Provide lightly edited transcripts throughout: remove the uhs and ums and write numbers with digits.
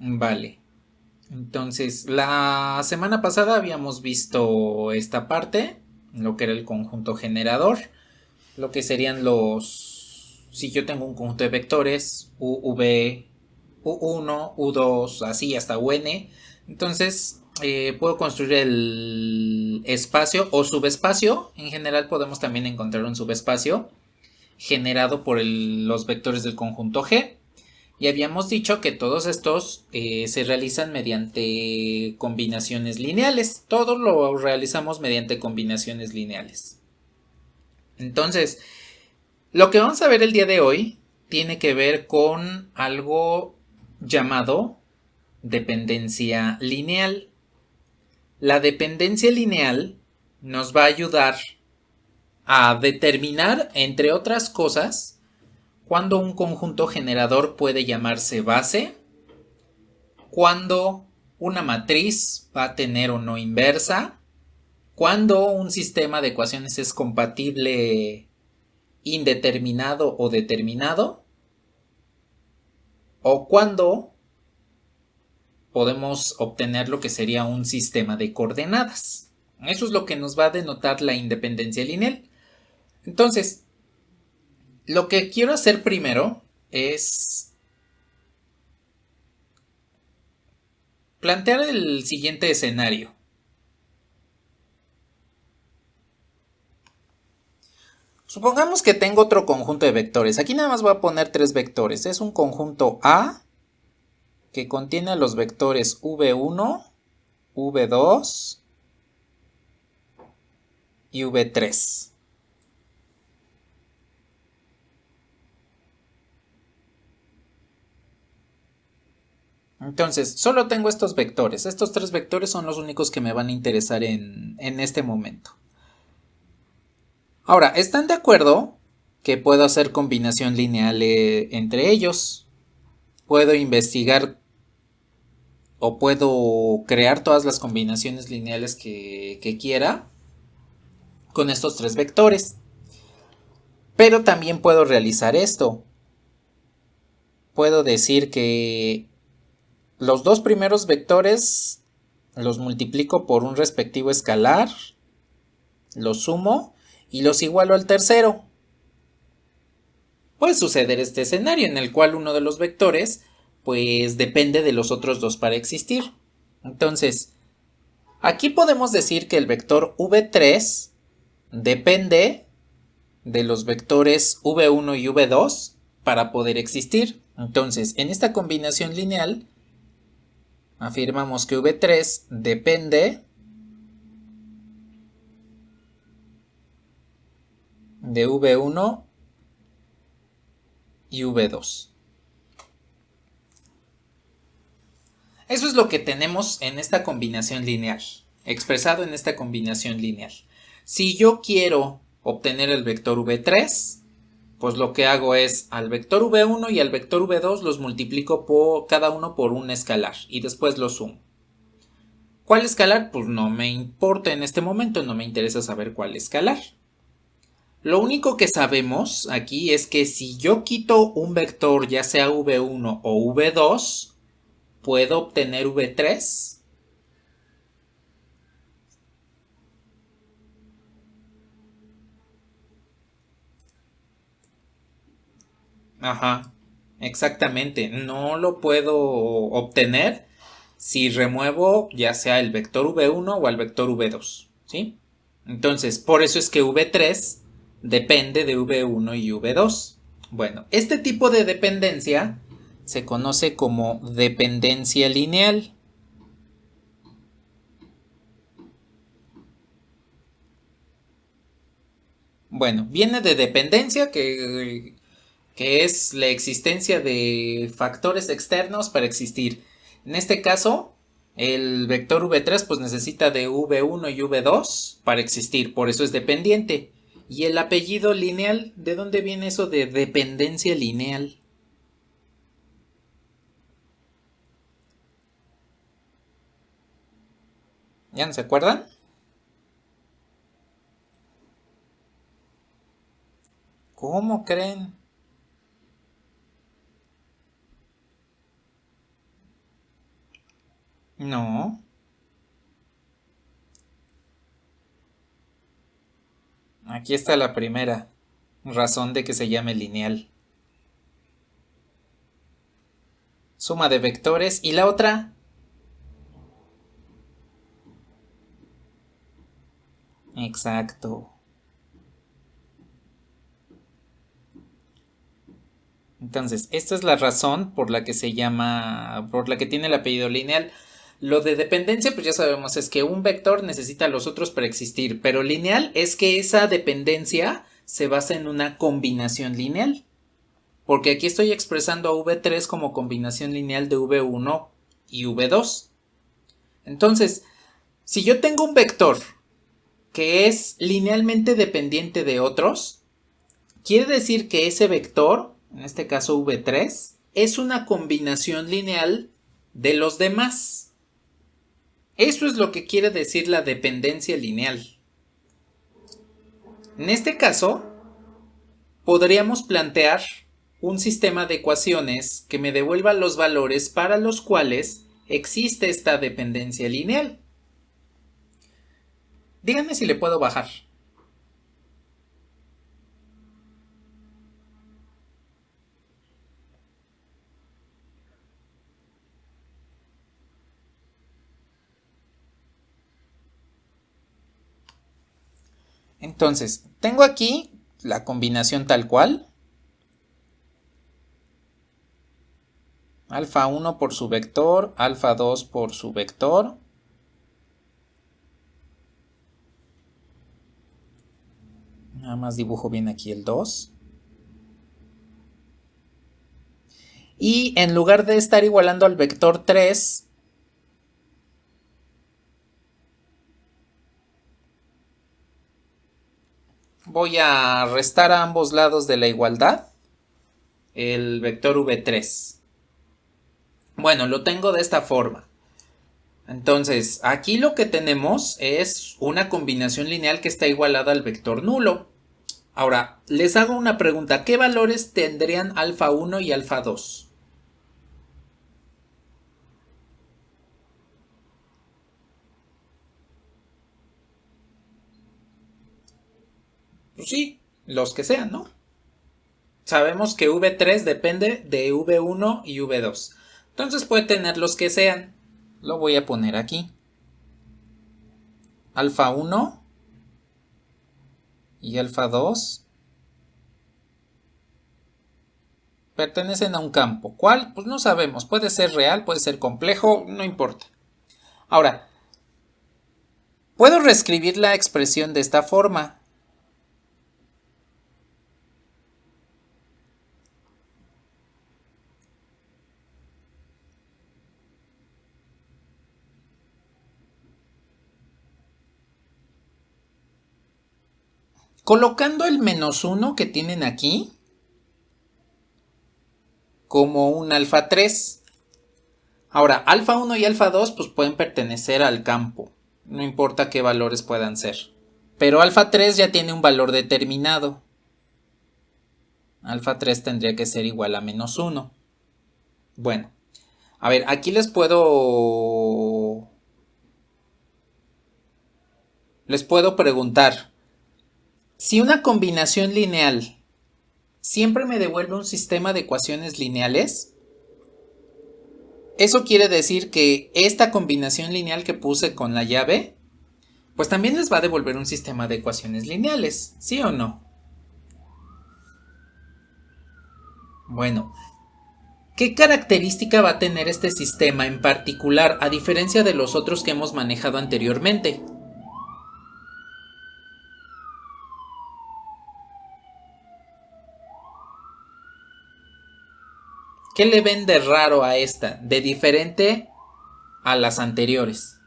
Vale. Entonces, la semana pasada habíamos visto esta parte, lo que era el conjunto generador, lo que serían si yo tengo un conjunto de vectores, U, V, U1, U2, así hasta UN, entonces puedo construir el espacio o subespacio. En general podemos también encontrar un subespacio generado por los vectores del conjunto G. Y habíamos dicho que todos estos se realizan mediante combinaciones lineales. Todo lo realizamos mediante combinaciones lineales. Entonces, lo que vamos a ver el día de hoy tiene que ver con algo llamado dependencia lineal. La dependencia lineal nos va a ayudar a determinar, entre otras cosas, cuándo un conjunto generador puede llamarse base, cuándo una matriz va a tener o no inversa, cuándo un sistema de ecuaciones es compatible indeterminado o determinado, o cuándo podemos obtener lo que sería un sistema de coordenadas. Eso es lo que nos va a denotar la independencia lineal. Entonces, lo que quiero hacer primero es plantear el siguiente escenario. Supongamos que tengo otro conjunto de vectores. Aquí nada más voy a poner tres vectores. Es un conjunto A que contiene los vectores v1, v2 y v3. Entonces, solo tengo estos vectores. Estos tres vectores son los únicos que me van a interesar en este momento. Ahora, ¿están de acuerdo que puedo hacer combinación lineal entre ellos? Puedo investigar o puedo crear todas las combinaciones lineales que quiera con estos tres vectores. Pero también puedo realizar esto. Puedo decir que los dos primeros vectores los multiplico por un respectivo escalar, los sumo y los igualo al tercero. Puede suceder este escenario en el cual uno de los vectores pues depende de los otros dos para existir. Entonces, aquí podemos decir que el vector v3 depende de los vectores v1 y v2 para poder existir. Entonces, en esta combinación lineal afirmamos que v3 depende de v1 y v2. Eso es lo que tenemos en esta combinación lineal, expresado en esta combinación lineal. Si yo quiero obtener el vector v3, pues lo que hago es al vector v1 y al vector v2 los multiplico cada uno por un escalar y después los sumo. ¿Cuál escalar? Pues no me importa en este momento, no me interesa saber cuál escalar. Lo único que sabemos aquí es que si yo quito un vector, ya sea v1 o v2, puedo obtener v3. Ajá, exactamente. No lo puedo obtener si remuevo ya sea el vector v1 o el vector v2, ¿sí? Entonces, por eso es que v3 depende de v1 y v2. Bueno, este tipo de dependencia se conoce como dependencia lineal. Bueno, viene de dependencia, que es la existencia de factores externos para existir. En este caso, el vector v3 pues necesita de v1 y v2 para existir, por eso es dependiente. ¿Y el apellido lineal? ¿De dónde viene eso de dependencia lineal? ¿Ya no se acuerdan? ¿Cómo creen? No. Aquí está la primera razón de que se llame lineal. Suma de vectores. ¿Y la otra? Exacto. Entonces, esta es la razón por la que se llama, por la que tiene el apellido lineal. Lo de dependencia, pues ya sabemos, es que un vector necesita a los otros para existir, pero lineal es que esa dependencia se basa en una combinación lineal. Porque aquí estoy expresando a V3 como combinación lineal de V1 y V2. Entonces, si yo tengo un vector que es linealmente dependiente de otros, quiere decir que ese vector, en este caso V3, es una combinación lineal de los demás. Eso es lo que quiere decir la dependencia lineal. En este caso, podríamos plantear un sistema de ecuaciones que me devuelva los valores para los cuales existe esta dependencia lineal. Díganme si le puedo bajar. Entonces, tengo aquí la combinación tal cual. Alfa 1 por su vector, alfa 2 por su vector. Nada más dibujo bien aquí el 2. Y en lugar de estar igualando al vector 3, voy a restar a ambos lados de la igualdad el vector V3. Bueno, lo tengo de esta forma. Entonces, aquí lo que tenemos es una combinación lineal que está igualada al vector nulo. Ahora, les hago una pregunta. ¿Qué valores tendrían alfa 1 y alfa 2? Pues sí, los que sean, ¿no? Sabemos que V3 depende de V1 y V2. Entonces puede tener los que sean. Lo voy a poner aquí. Alfa 1 y alfa 2 pertenecen a un campo. ¿Cuál? Pues no sabemos. Puede ser real, puede ser complejo, no importa. Ahora, puedo reescribir la expresión de esta forma. Colocando el -1 que tienen aquí como un alfa 3. Ahora, alfa 1 y alfa 2 pues pueden pertenecer al campo. No importa qué valores puedan ser. Pero alfa 3 ya tiene un valor determinado. Alfa 3 tendría que ser igual a -1. Bueno, a ver, aquí les puedo preguntar. Si una combinación lineal siempre me devuelve un sistema de ecuaciones lineales, eso quiere decir que esta combinación lineal que puse con la llave, pues también les va a devolver un sistema de ecuaciones lineales, ¿sí o no? Bueno, ¿qué característica va a tener este sistema en particular a diferencia de los otros que hemos manejado anteriormente? ¿Qué le ven de raro a esta, de diferente a las anteriores?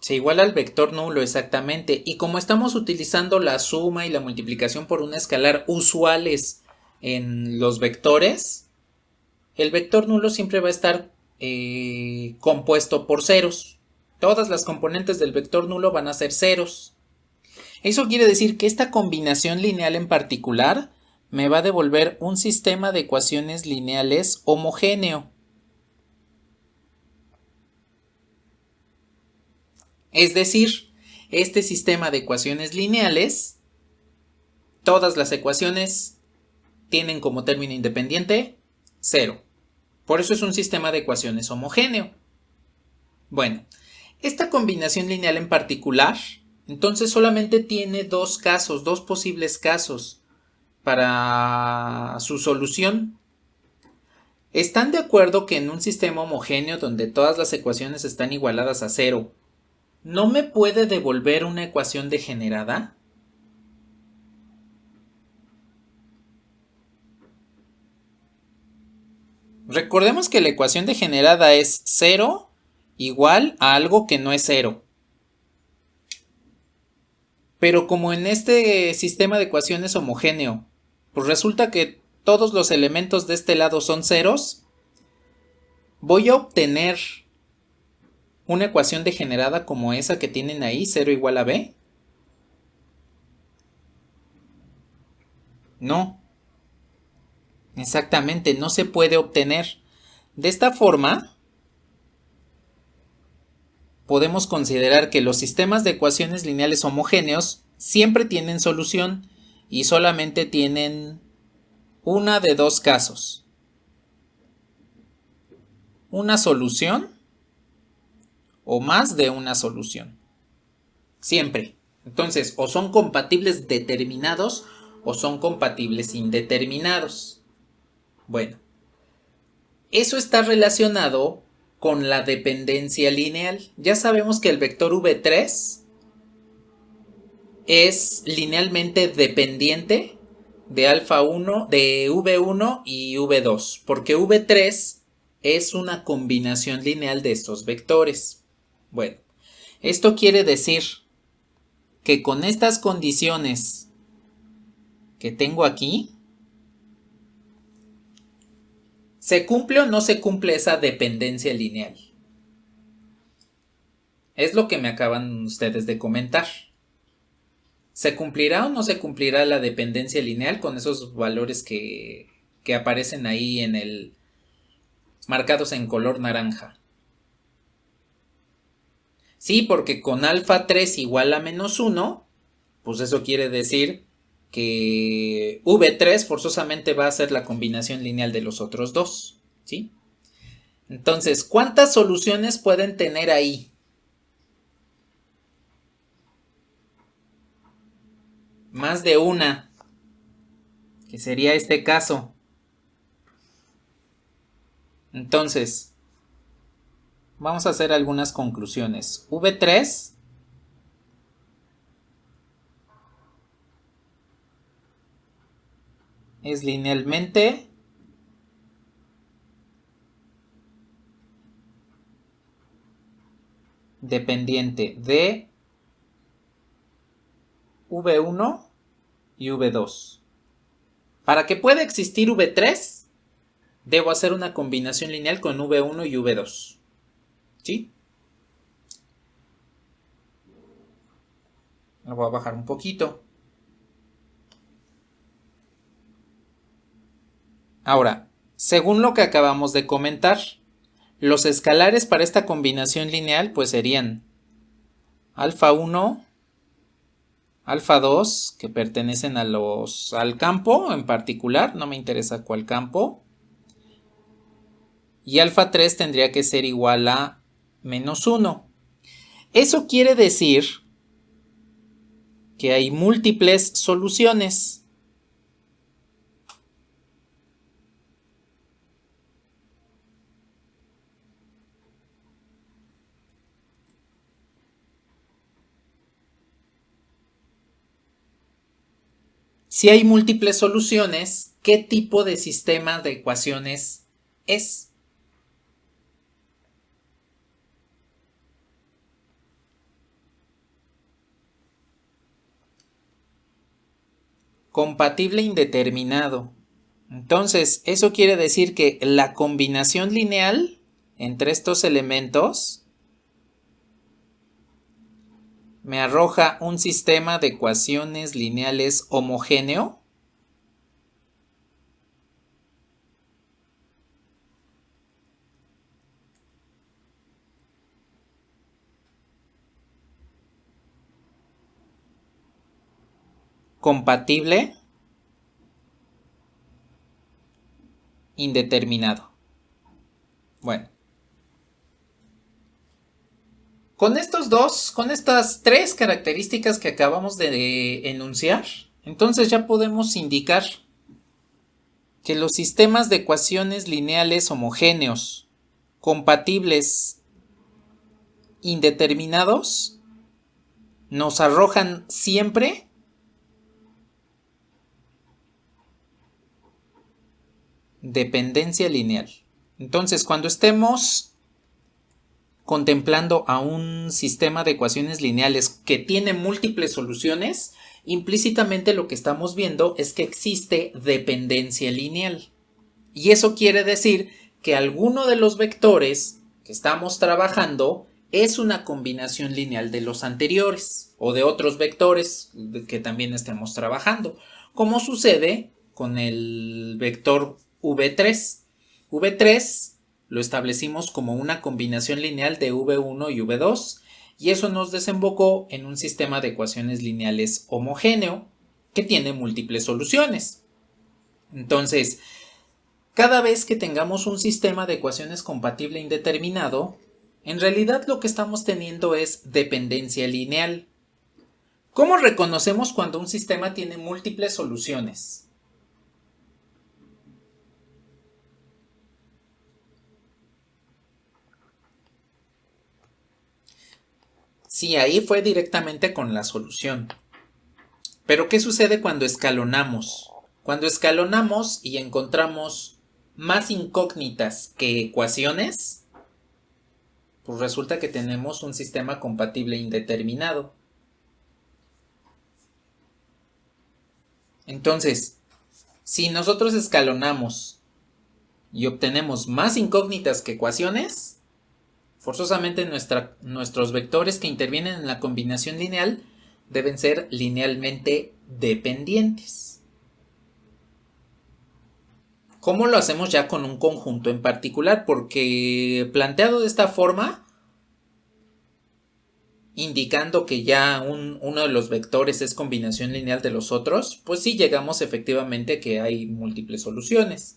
Se iguala al vector nulo exactamente, y como estamos utilizando la suma y la multiplicación por un escalar usuales en los vectores, el vector nulo siempre va a estar compuesto por ceros. Todas las componentes del vector nulo van a ser ceros. Eso quiere decir que esta combinación lineal en particular me va a devolver un sistema de ecuaciones lineales homogéneo. Es decir, este sistema de ecuaciones lineales, todas las ecuaciones tienen como término independiente 0. Por eso es un sistema de ecuaciones homogéneo. Bueno, esta combinación lineal en particular, entonces solamente tiene dos posibles casos para su solución. ¿Están de acuerdo que en un sistema homogéneo donde todas las ecuaciones están igualadas a 0, no me puede devolver una ecuación degenerada? Recordemos que la ecuación degenerada es 0 igual a algo que no es 0. Pero como en este sistema de ecuaciones homogéneo, pues resulta que todos los elementos de este lado son ceros, voy a obtener una ecuación degenerada como esa que tienen ahí, 0 igual a b. No, exactamente, no se puede obtener. De esta forma, podemos considerar que los sistemas de ecuaciones lineales homogéneos siempre tienen solución y solamente tienen una de dos casos. Una solución o más de una solución. Siempre. Entonces, o son compatibles determinados o son compatibles indeterminados. Bueno, eso está relacionado con la dependencia lineal. Ya sabemos que el vector v3 es linealmente dependiente de alfa 1, de v1 y v2, porque v3 es una combinación lineal de estos vectores. Bueno, esto quiere decir que con estas condiciones que tengo aquí, ¿se cumple o no se cumple esa dependencia lineal? Es lo que me acaban ustedes de comentar. ¿Se cumplirá o no se cumplirá la dependencia lineal con esos valores que aparecen ahí en el marcados en color naranja? Sí, porque con alfa 3 igual a menos 1, pues eso quiere decir que v3 forzosamente va a ser la combinación lineal de los otros dos, ¿sí? Entonces, ¿cuántas soluciones pueden tener ahí? Más de una, que sería este caso. Entonces, vamos a hacer algunas conclusiones. V3 es linealmente dependiente de V1 y V2. Para que pueda existir V3, debo hacer una combinación lineal con V1 y V2. ¿Sí? Lo voy a bajar un poquito. Ahora, según lo que acabamos de comentar, los escalares para esta combinación lineal pues serían alfa 1, alfa 2, que pertenecen al campo en particular, no me interesa cuál campo, y alfa 3 tendría que ser igual a menos 1. Eso quiere decir que hay múltiples soluciones. Si hay múltiples soluciones, ¿qué tipo de sistema de ecuaciones es? Compatible indeterminado. Entonces, eso quiere decir que la combinación lineal entre estos elementos me arroja un sistema de ecuaciones lineales homogéneo. compatible indeterminado. Bueno. Con estas tres características que acabamos de enunciar, entonces ya podemos indicar que los sistemas de ecuaciones lineales homogéneos, compatibles, indeterminados, nos arrojan siempre dependencia lineal. Entonces, cuando estemos contemplando a un sistema de ecuaciones lineales que tiene múltiples soluciones, implícitamente lo que estamos viendo es que existe dependencia lineal. Y eso quiere decir que alguno de los vectores que estamos trabajando es una combinación lineal de los anteriores o de otros vectores que también estemos trabajando, como sucede con el vector v3. v3 lo establecimos como una combinación lineal de v1 y v2 y eso nos desembocó en un sistema de ecuaciones lineales homogéneo que tiene múltiples soluciones. Entonces, cada vez que tengamos un sistema de ecuaciones compatible indeterminado, en realidad lo que estamos teniendo es dependencia lineal. ¿Cómo reconocemos cuando un sistema tiene múltiples soluciones? Sí, ahí fue directamente con la solución. Pero ¿qué sucede cuando escalonamos? Cuando escalonamos y encontramos más incógnitas que ecuaciones, pues resulta que tenemos un sistema compatible indeterminado. Entonces, si nosotros escalonamos y obtenemos más incógnitas que ecuaciones, forzosamente nuestros vectores que intervienen en la combinación lineal deben ser linealmente dependientes. ¿Cómo lo hacemos ya con un conjunto en particular? Porque planteado de esta forma, indicando que ya uno de los vectores es combinación lineal de los otros, pues sí llegamos efectivamente a que hay múltiples soluciones.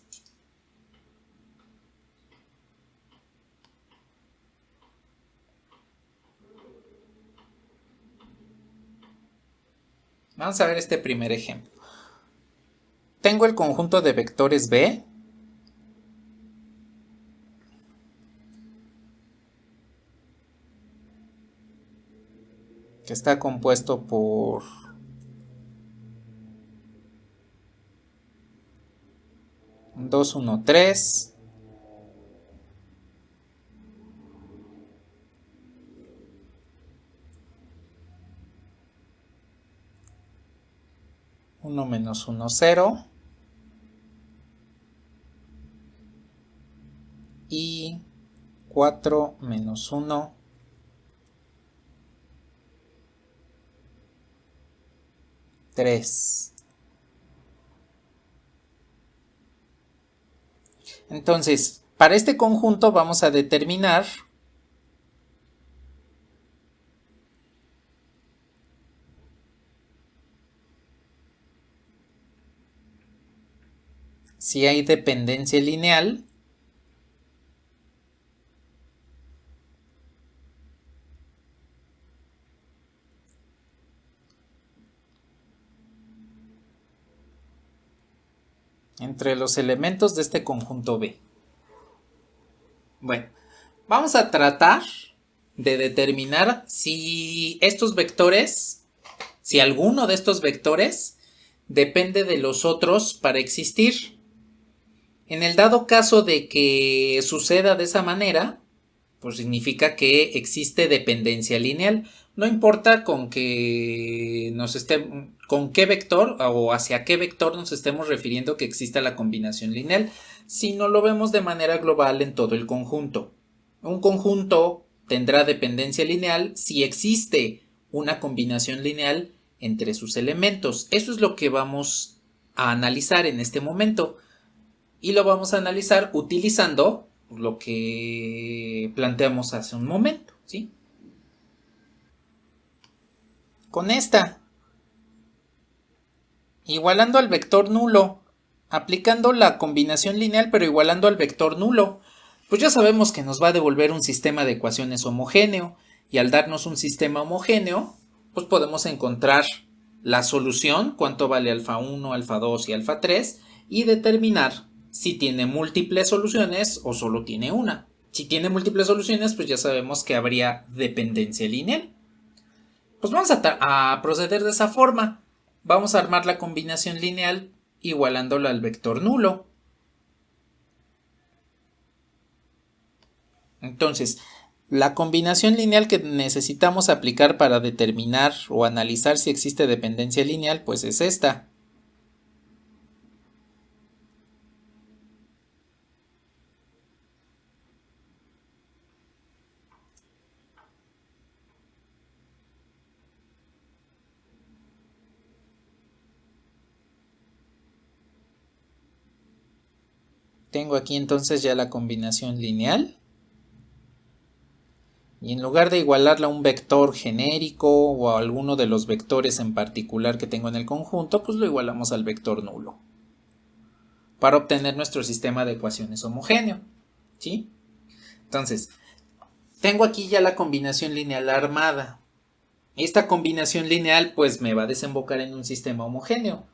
Vamos a ver este primer ejemplo. Tengo el conjunto de vectores B que está compuesto por dos, 1, 3, uno menos 1, 0 y 4 menos 1, 3. Entonces, para este conjunto vamos a determinar si hay dependencia lineal entre los elementos de este conjunto B. Bueno, vamos a tratar de determinar si estos vectores, si alguno de estos vectores depende de los otros para existir. En el dado caso de que suceda de esa manera, pues significa que existe dependencia lineal. No importa con qué vector o hacia qué vector nos estemos refiriendo que exista la combinación lineal, sino lo vemos de manera global en todo el conjunto. Un conjunto tendrá dependencia lineal si existe una combinación lineal entre sus elementos. Eso es lo que vamos a analizar en este momento. Y lo vamos a analizar utilizando lo que planteamos hace un momento, ¿sí? Con esta igualando al vector nulo, aplicando la combinación lineal pero igualando al vector nulo, pues ya sabemos que nos va a devolver un sistema de ecuaciones homogéneo, y al darnos un sistema homogéneo, pues podemos encontrar la solución, cuánto vale alfa 1, alfa 2 y alfa 3, y determinar si tiene múltiples soluciones o solo tiene una. Si tiene múltiples soluciones, pues ya sabemos que habría dependencia lineal. Pues vamos a proceder de esa forma. Vamos a armar la combinación lineal igualándola al vector nulo. Entonces, la combinación lineal que necesitamos aplicar para determinar o analizar si existe dependencia lineal, pues es esta. Tengo aquí entonces ya la combinación lineal. Y en lugar de igualarla a un vector genérico o a alguno de los vectores en particular que tengo en el conjunto, pues lo igualamos al vector nulo, para obtener nuestro sistema de ecuaciones homogéneo, ¿sí? Entonces, tengo aquí ya la combinación lineal armada. Esta combinación lineal pues me va a desembocar en un sistema homogéneo.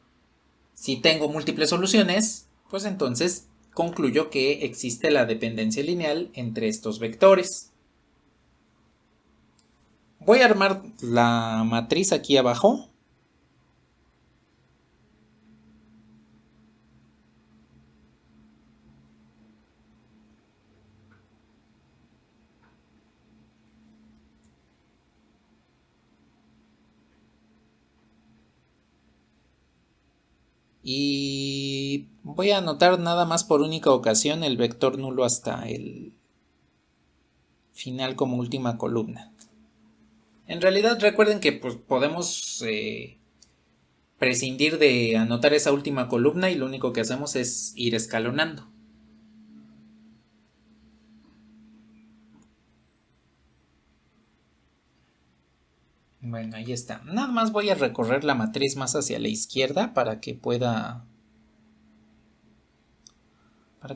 Si tengo múltiples soluciones, pues entonces concluyo que existe la dependencia lineal entre estos vectores. Voy a armar la matriz aquí abajo. Y voy a anotar nada más por única ocasión el vector nulo hasta el final como última columna. En realidad recuerden que pues, podemos prescindir de anotar esa última columna y lo único que hacemos es ir escalonando. Bueno, ahí está. Nada más voy a recorrer la matriz más hacia la izquierda para que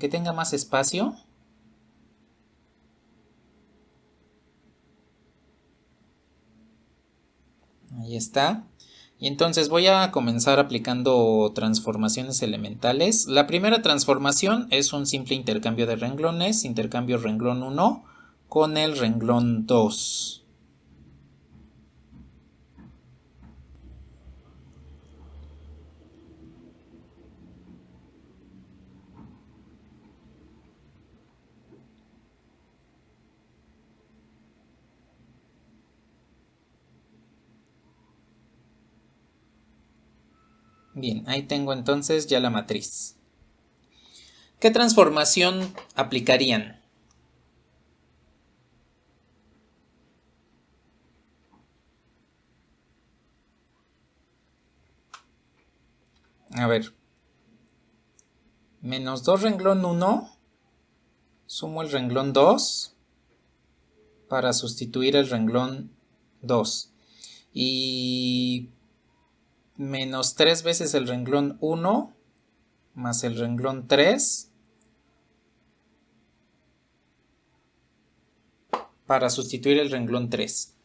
tenga más espacio. Ahí está. Y entonces voy a comenzar aplicando transformaciones elementales. La primera transformación es un simple intercambio de renglones, intercambio renglón 1 con el renglón 2. Bien, ahí tengo entonces ya la matriz. ¿Qué transformación aplicarían? A ver. Menos 2 renglón 1. Sumo el renglón 2 para sustituir el renglón 2. Y menos 3 veces el renglón 1 más el renglón 3 para sustituir el renglón 3.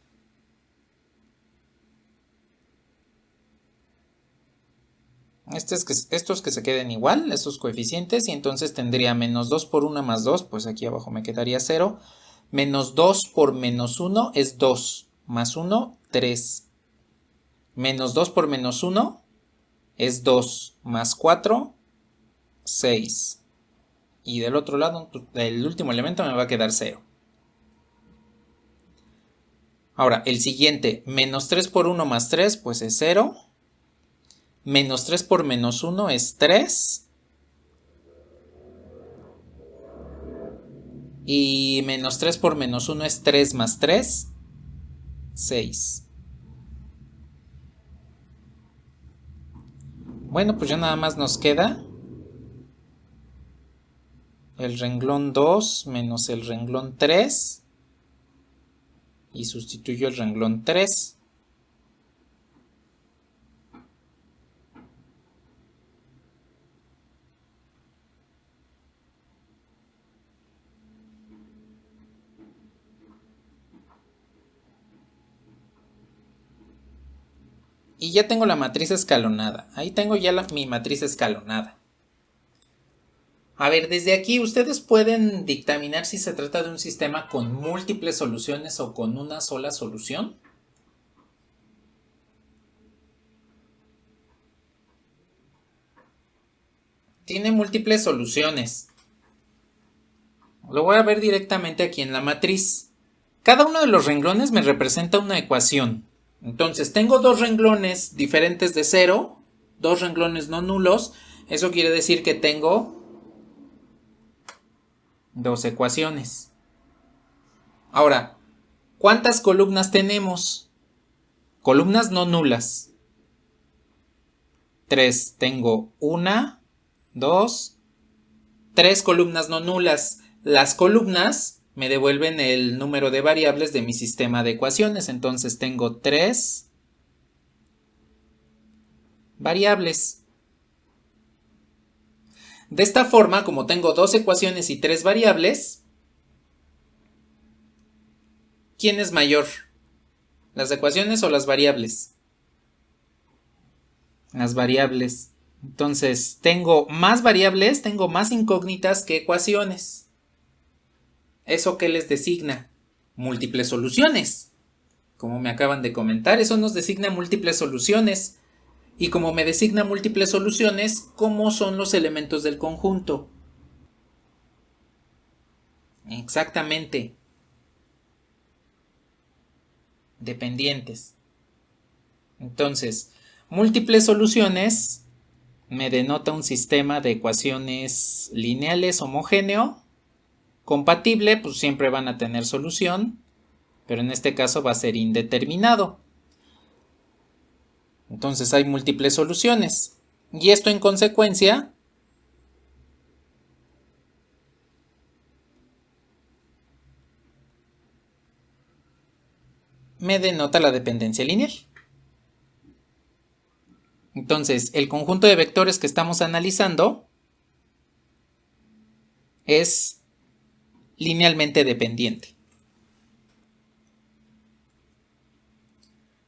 Estos que se queden igual, estos coeficientes, y entonces tendría menos 2 por 1 más 2, pues aquí abajo me quedaría 0. Menos 2 por menos 1 es 2, más 1, 3. Menos 2 por menos 1 es 2, más 4, 6. Y del otro lado, el último elemento me va a quedar 0. Ahora, el siguiente, menos 3 por 1 más 3, pues es 0. Menos 3 por menos 1 es 3. Y menos 3 por menos 1 es 3 más 3, 6. Bueno, pues ya nada más nos queda el renglón 2 menos el renglón 3. Y sustituyo el renglón 3. y ya tengo la matriz escalonada. Ahí tengo ya mi matriz escalonada. A ver, desde aquí ustedes pueden dictaminar si se trata de un sistema con múltiples soluciones o con una sola solución. Tiene múltiples soluciones. Lo voy a ver directamente aquí en la matriz. Cada uno de los renglones me representa una ecuación. Entonces tengo dos renglones diferentes de 0, dos renglones no nulos. Eso quiere decir que tengo dos ecuaciones. Ahora, ¿cuántas columnas tenemos? Columnas no nulas. 3. Tengo 1, 2, 3 columnas no nulas. Las columnas me devuelven el número de variables de mi sistema de ecuaciones. Entonces tengo 3 variables. De esta forma, como tengo dos ecuaciones y 3 variables, ¿quién es mayor? ¿Las ecuaciones o las variables? Las variables. Entonces, tengo más variables, tengo más incógnitas que ecuaciones. ¿Eso qué les designa? Múltiples soluciones. Como me acaban de comentar, eso nos designa múltiples soluciones. Y como me designa múltiples soluciones, ¿cómo son los elementos del conjunto? Exactamente. Dependientes. Entonces, múltiples soluciones me denota un sistema de ecuaciones lineales homogéneo. Compatible, pues siempre van a tener solución, pero en este caso va a ser indeterminado. Entonces hay múltiples soluciones. Y esto en consecuencia me denota la dependencia lineal. Entonces, el conjunto de vectores que estamos analizando es linealmente dependiente.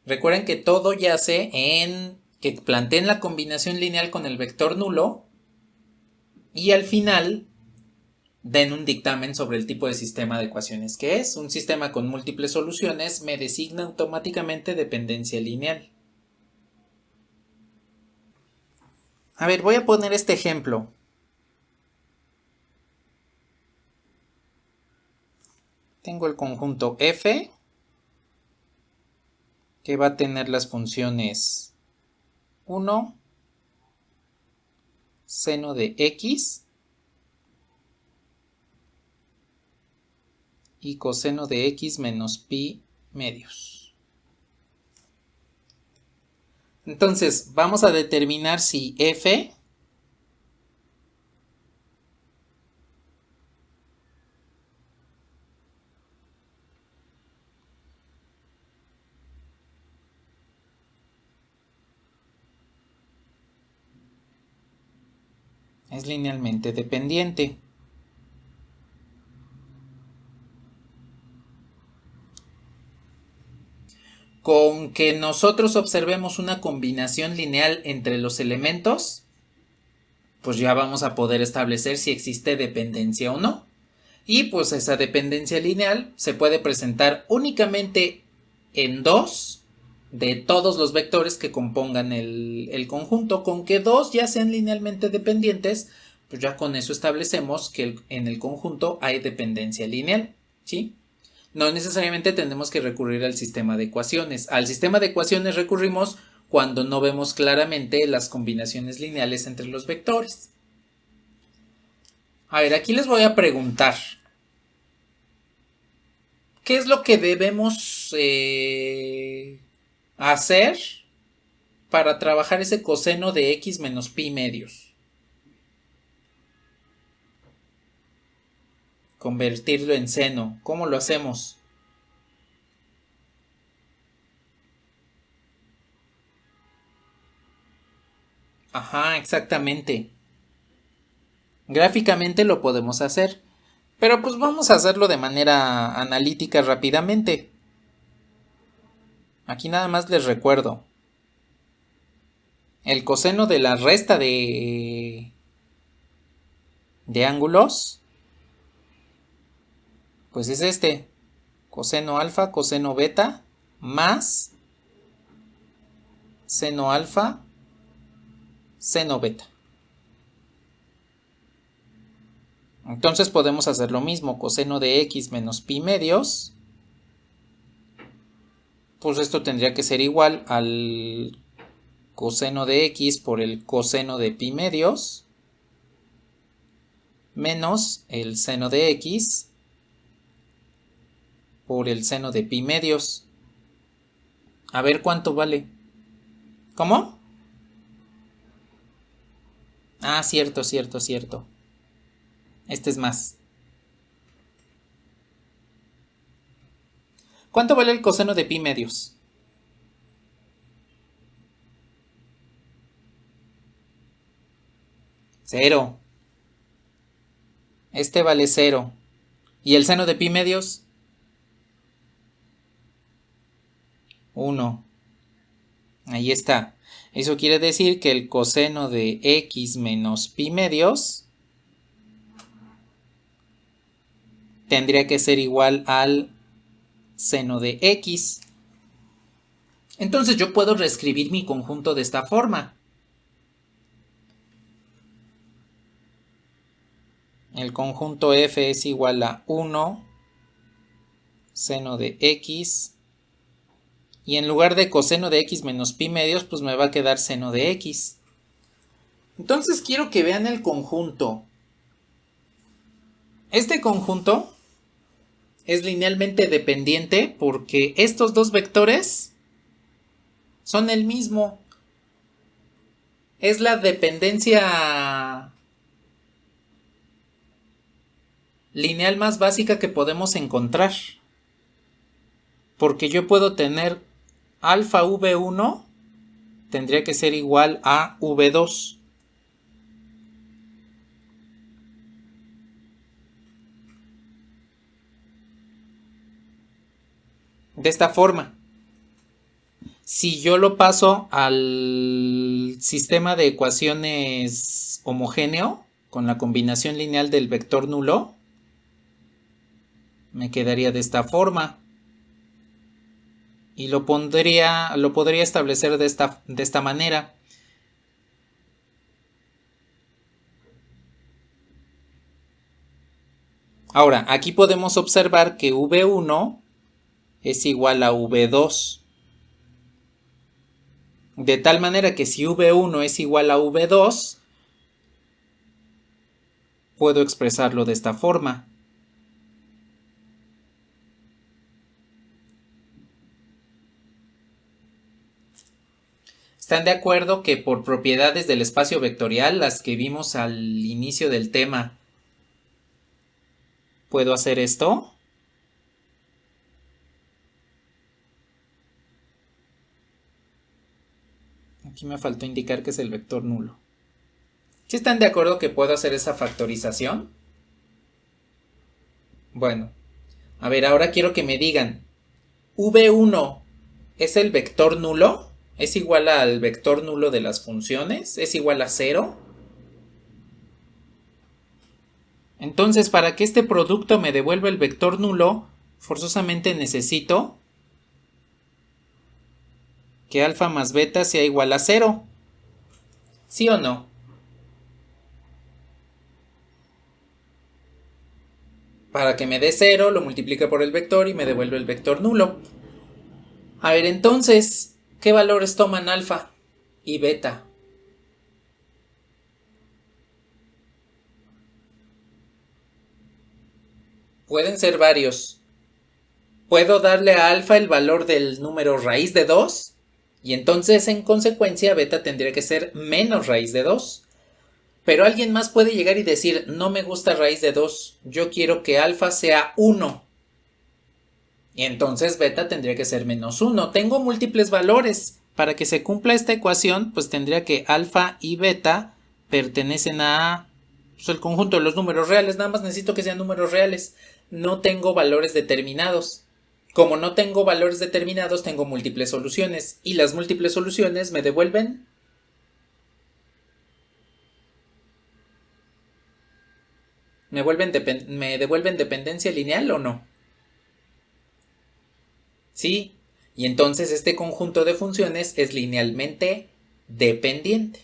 Recuerden que todo yace en que planteen la combinación lineal con el vector nulo y al final den un dictamen sobre el tipo de sistema de ecuaciones que es. Un sistema con múltiples soluciones me designa automáticamente dependencia lineal. A ver, voy a poner este ejemplo. Tengo el conjunto F que va a tener las funciones 1, seno de x y coseno de x menos pi medios. Entonces, vamos a determinar si F es linealmente dependiente. Con que nosotros observemos una combinación lineal entre los elementos, pues ya vamos a poder establecer si existe dependencia o no. Y pues esa dependencia lineal se puede presentar únicamente en 2 de todos los vectores que compongan el conjunto. Con que 2 ya sean linealmente dependientes, pues ya con eso establecemos que en el conjunto hay dependencia lineal, ¿sí? No necesariamente tenemos que recurrir al sistema de ecuaciones. Al sistema de ecuaciones recurrimos cuando no vemos claramente las combinaciones lineales entre los vectores. A ver, aquí les voy a preguntar. ¿Qué es lo que debemos hacer para trabajar ese coseno de x menos pi medios? Convertirlo en seno. ¿Cómo lo hacemos? Ajá, exactamente. Gráficamente lo podemos hacer. Pero pues vamos a hacerlo de manera analítica rápidamente. Aquí nada más les recuerdo. El coseno de la resta de ángulos, pues es este. Coseno alfa, coseno beta, más seno alfa, seno beta. Entonces podemos hacer lo mismo, coseno de x menos pi medios, pues esto tendría que ser igual al coseno de x por el coseno de pi medios, menos el seno de x por el seno de pi medios. A ver cuánto vale. ¿Cómo? Ah, cierto. Este es más. ¿Cuánto vale el coseno de pi medios? Cero. Este vale 0. ¿Y el seno de pi medios? 1. Ahí está. Eso quiere decir que el coseno de x menos pi medios tendría que ser igual al seno de x. Entonces yo puedo reescribir mi conjunto de esta forma. El conjunto f es igual a 1 seno de x, y en lugar de coseno de x menos pi medios, pues me va a quedar seno de x. Entonces quiero que vean el conjunto. Este conjunto es linealmente dependiente porque estos dos vectores son el mismo. Es la dependencia lineal más básica que podemos encontrar. Porque yo puedo tener alfa v1 tendría que ser igual a v2. De esta forma. Si yo lo paso al sistema de ecuaciones homogéneo con la combinación lineal del vector nulo, me quedaría de esta forma. Y lo podría establecer de esta manera. Ahora, aquí podemos observar que v1 es igual a v2. De tal manera que si v1 es igual a v2, puedo expresarlo de esta forma. ¿Están de acuerdo que por propiedades del espacio vectorial, las que vimos al inicio del tema, puedo hacer esto? Aquí me faltó indicar que es el vector nulo. ¿Sí están de acuerdo que puedo hacer esa factorización? Bueno, a ver, ahora quiero que me digan, ¿v1 es el vector nulo? ¿Es igual al vector nulo de las funciones? ¿Es igual a 0? Entonces, para que este producto me devuelva el vector nulo, forzosamente necesito que alfa más beta sea igual a 0. ¿Sí o no? Para que me dé 0, lo multiplica por el vector y me devuelve el vector nulo. A ver, entonces, ¿qué valores toman alfa y beta? Pueden ser varios. Puedo darle a alfa el valor del número raíz de 2 y entonces en consecuencia beta tendría que ser menos raíz de 2. Pero alguien más puede llegar y decir, no me gusta raíz de 2, yo quiero que alfa sea 1. Y entonces beta tendría que ser menos 1. Tengo múltiples valores. Para que se cumpla esta ecuación, pues tendría que alfa y beta pertenecen a el conjunto de los números reales. Nada más necesito que sean números reales. No tengo valores determinados. Como no tengo valores determinados, tengo múltiples soluciones. Y las múltiples soluciones me devuelven ¿Me devuelven dependencia lineal o no? Sí. Y entonces este conjunto de funciones es linealmente dependiente.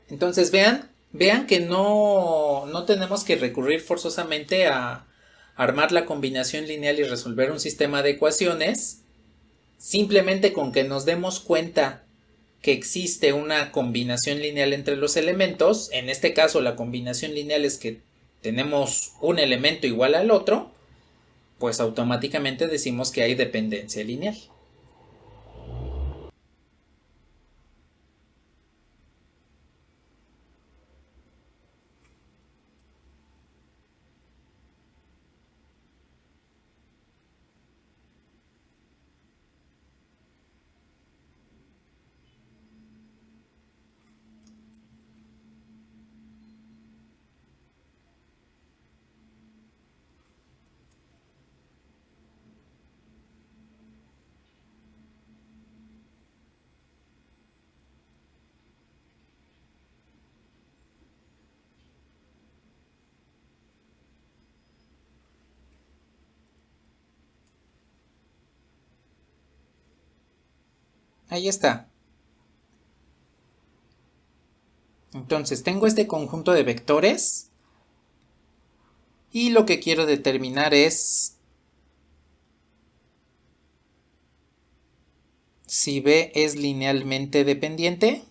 Entonces vean que no tenemos que recurrir forzosamente a armar la combinación lineal y resolver un sistema de ecuaciones. Simplemente con que nos demos cuenta que existe una combinación lineal entre los elementos, en este caso la combinación lineal es que tenemos un elemento igual al otro, pues automáticamente decimos que hay dependencia lineal. Ahí está. Entonces tengo este conjunto de vectores y lo que quiero determinar es si B es linealmente dependiente.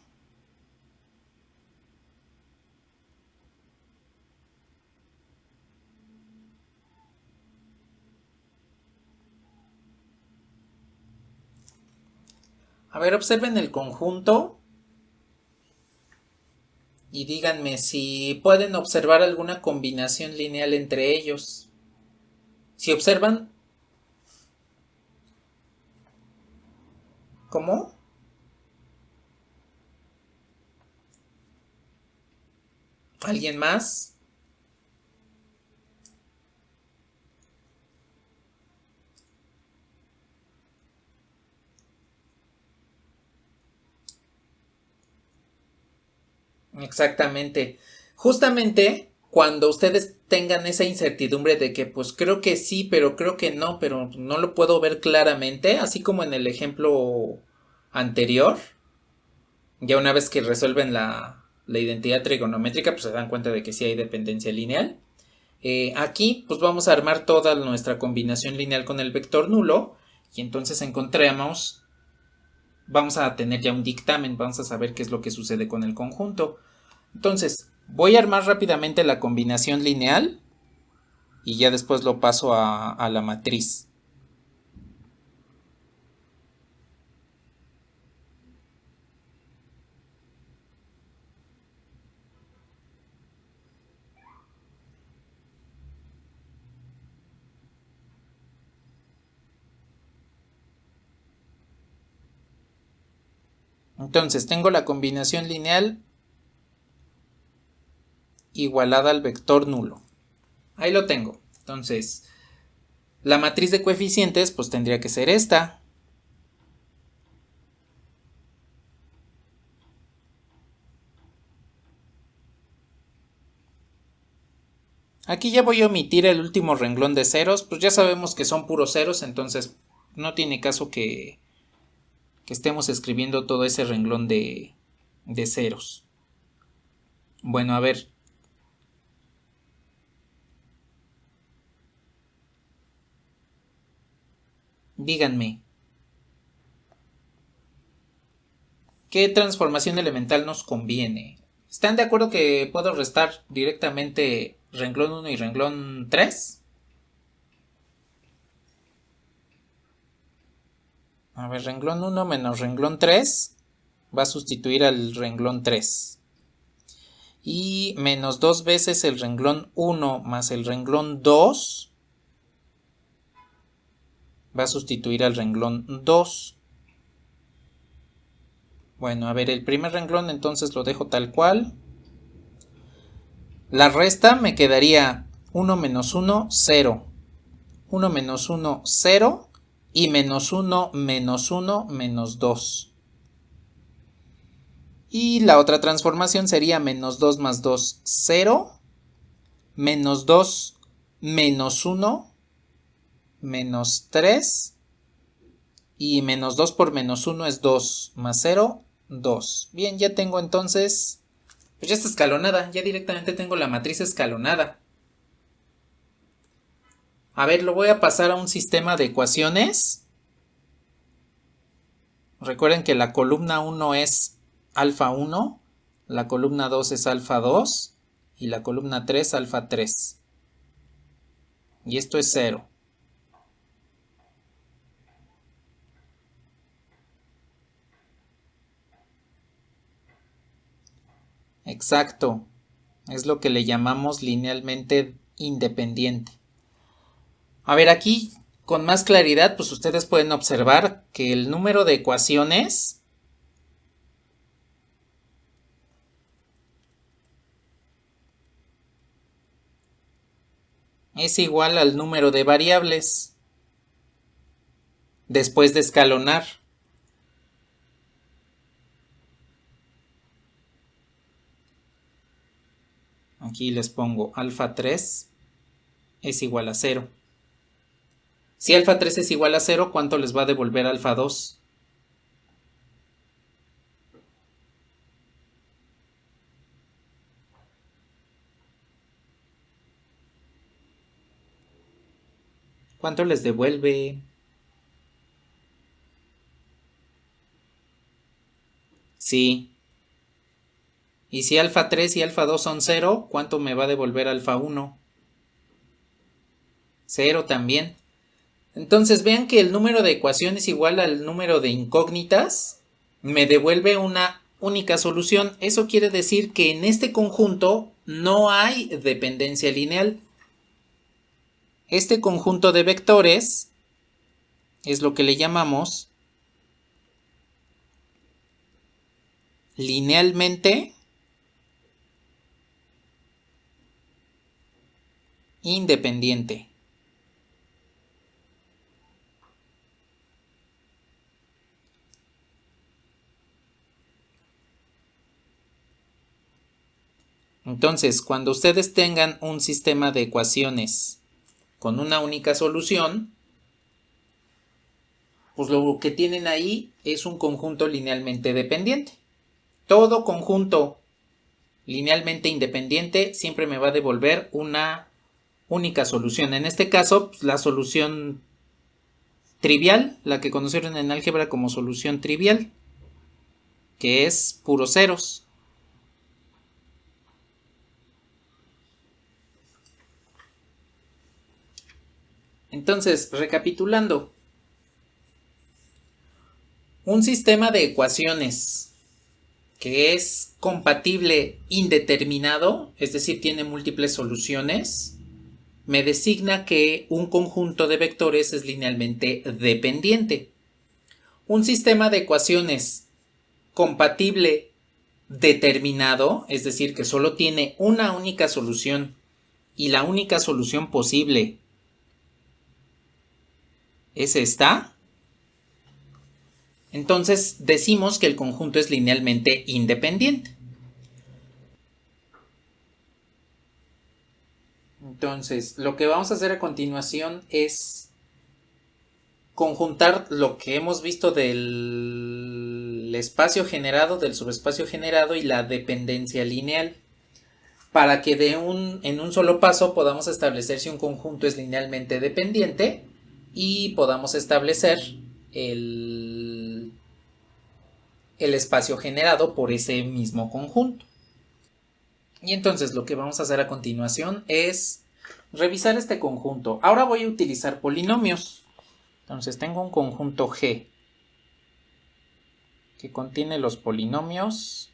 A ver, observen el conjunto y díganme si pueden observar alguna combinación lineal entre ellos. Si observan, ¿cómo? ¿Alguien más? Exactamente. Justamente cuando ustedes tengan esa incertidumbre de que pues creo que sí, pero no lo puedo ver claramente, así como en el ejemplo anterior, ya una vez que resuelven la identidad trigonométrica, pues se dan cuenta de que sí hay dependencia lineal. Aquí pues vamos a armar toda nuestra combinación lineal con el vector nulo y entonces encontremos, vamos a tener ya un dictamen, vamos a saber qué es lo que sucede con el conjunto. Entonces, voy a armar rápidamente la combinación lineal y ya después lo paso a la matriz. Entonces, tengo la combinación lineal igualada al vector nulo. Ahí lo tengo. Entonces, la matriz de coeficientes pues tendría que ser esta. Aquí ya voy a omitir el último renglón de ceros, pues ya sabemos que son puros ceros, entonces no tiene caso que estemos escribiendo todo ese renglón de ceros. Bueno, a ver. Díganme, ¿qué transformación elemental nos conviene? ¿Están de acuerdo que puedo restar directamente renglón 1 y renglón 3? A ver, renglón 1 menos renglón 3 va a sustituir al renglón 3. Y menos 2 veces el renglón 1 más el renglón 2 va a sustituir al renglón 2. Bueno, a ver, el primer renglón entonces lo dejo tal cual. La resta me quedaría 1 menos 1, 0. 1 menos 1, 0. Y menos 1 menos 1 menos 2. Y la otra transformación sería menos 2 más 2, 0. Menos 2 menos 1, menos 3. Y menos 2 por menos 1 es 2, más 0, 2. Bien, ya tengo entonces, pues ya está escalonada, ya directamente tengo la matriz escalonada. A ver, lo voy a pasar a un sistema de ecuaciones. Recuerden que la columna 1 es alfa 1, la columna 2 es alfa 2 y la columna 3 alfa 3. Y esto es 0. Exacto. Es lo que le llamamos linealmente independiente. A ver, aquí con más claridad, pues ustedes pueden observar que el número de ecuaciones es igual al número de variables después de escalonar. Aquí les pongo alfa 3 es igual a 0. Si alfa 3 es igual a 0, ¿cuánto les va a devolver alfa 2? ¿Cuánto les devuelve? Sí. Y si alfa 3 y alfa 2 son 0, ¿cuánto me va a devolver alfa 1? 0 también. Entonces vean que el número de ecuaciones igual al número de incógnitas me devuelve una única solución. Eso quiere decir que en este conjunto no hay dependencia lineal. Este conjunto de vectores es lo que le llamamos linealmente independiente. Entonces, cuando ustedes tengan un sistema de ecuaciones con una única solución, pues lo que tienen ahí es un conjunto linealmente dependiente. Todo conjunto linealmente independiente siempre me va a devolver una única solución. En este caso, pues, la solución trivial, la que conocieron en álgebra como solución trivial, que es puros ceros. Entonces, recapitulando, un sistema de ecuaciones que es compatible indeterminado, es decir, tiene múltiples soluciones, me designa que un conjunto de vectores es linealmente dependiente. Un sistema de ecuaciones compatible determinado, es decir, que solo tiene una única solución y la única solución posible es esta, entonces decimos que el conjunto es linealmente independiente. Entonces, lo que vamos a hacer a continuación es conjuntar lo que hemos visto del espacio generado, del subespacio generado y la dependencia lineal, para que en un solo paso podamos establecer si un conjunto es linealmente dependiente y podamos establecer el espacio generado por ese mismo conjunto. Y entonces lo que vamos a hacer a continuación es revisar este conjunto. Ahora voy a utilizar polinomios. Entonces tengo un conjunto G que contiene los polinomios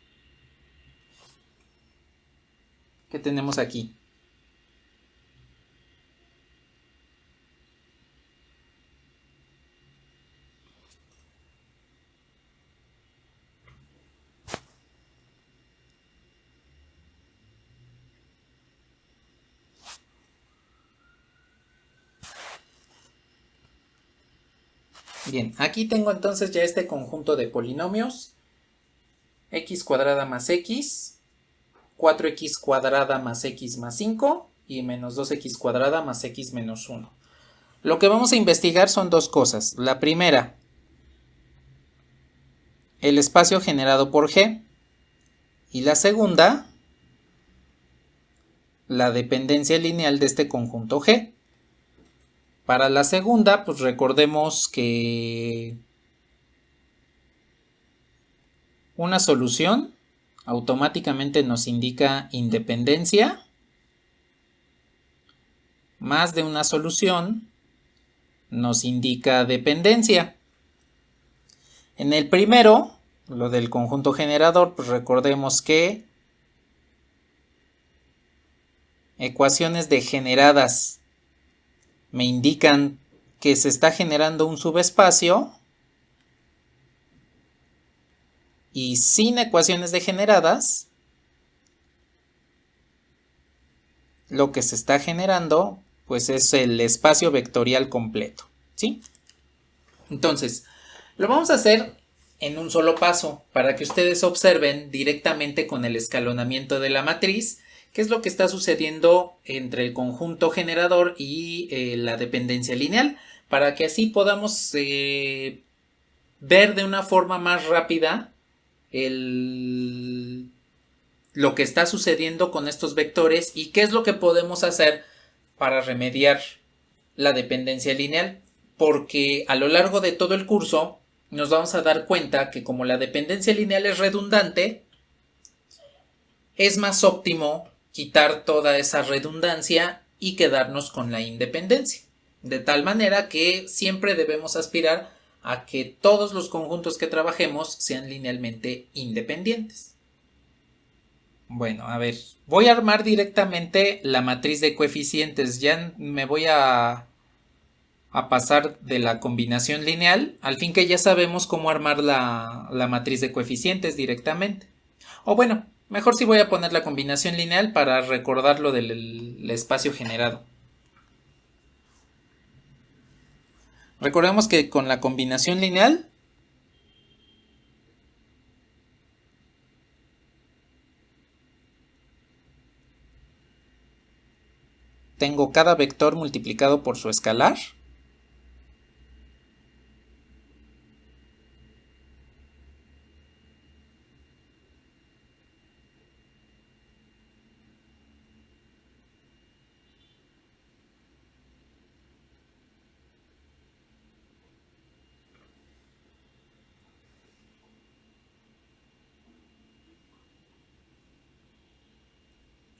que tenemos aquí. Bien, aquí tengo entonces ya este conjunto de polinomios. x cuadrada más x, 4x cuadrada más x más 5 y menos 2x cuadrada más x menos 1. Lo que vamos a investigar son dos cosas. La primera, el espacio generado por G. Y la segunda, la dependencia lineal de este conjunto G. Para la segunda, pues recordemos que una solución automáticamente nos indica independencia, más de una solución nos indica dependencia. En el primero, lo del conjunto generador, pues recordemos que ecuaciones degeneradas me indican que se está generando un subespacio y sin ecuaciones degeneradas lo que se está generando pues es el espacio vectorial completo, ¿sí? Entonces, lo vamos a hacer en un solo paso para que ustedes observen directamente con el escalonamiento de la matriz qué es lo que está sucediendo entre el conjunto generador y la dependencia lineal, para que así podamos ver de una forma más rápida lo que está sucediendo con estos vectores y qué es lo que podemos hacer para remediar la dependencia lineal, porque a lo largo de todo el curso nos vamos a dar cuenta que como la dependencia lineal es redundante, es más óptimo quitar toda esa redundancia y quedarnos con la independencia, de tal manera que siempre debemos aspirar a que todos los conjuntos que trabajemos sean linealmente independientes. Bueno, a ver, voy a armar directamente la matriz de coeficientes. Ya me voy a pasar de la combinación lineal, al fin que ya sabemos cómo armar la matriz de coeficientes directamente. O bueno, mejor si voy a poner la combinación lineal para recordar lo del espacio generado. Recordemos que con la combinación lineal tengo cada vector multiplicado por su escalar.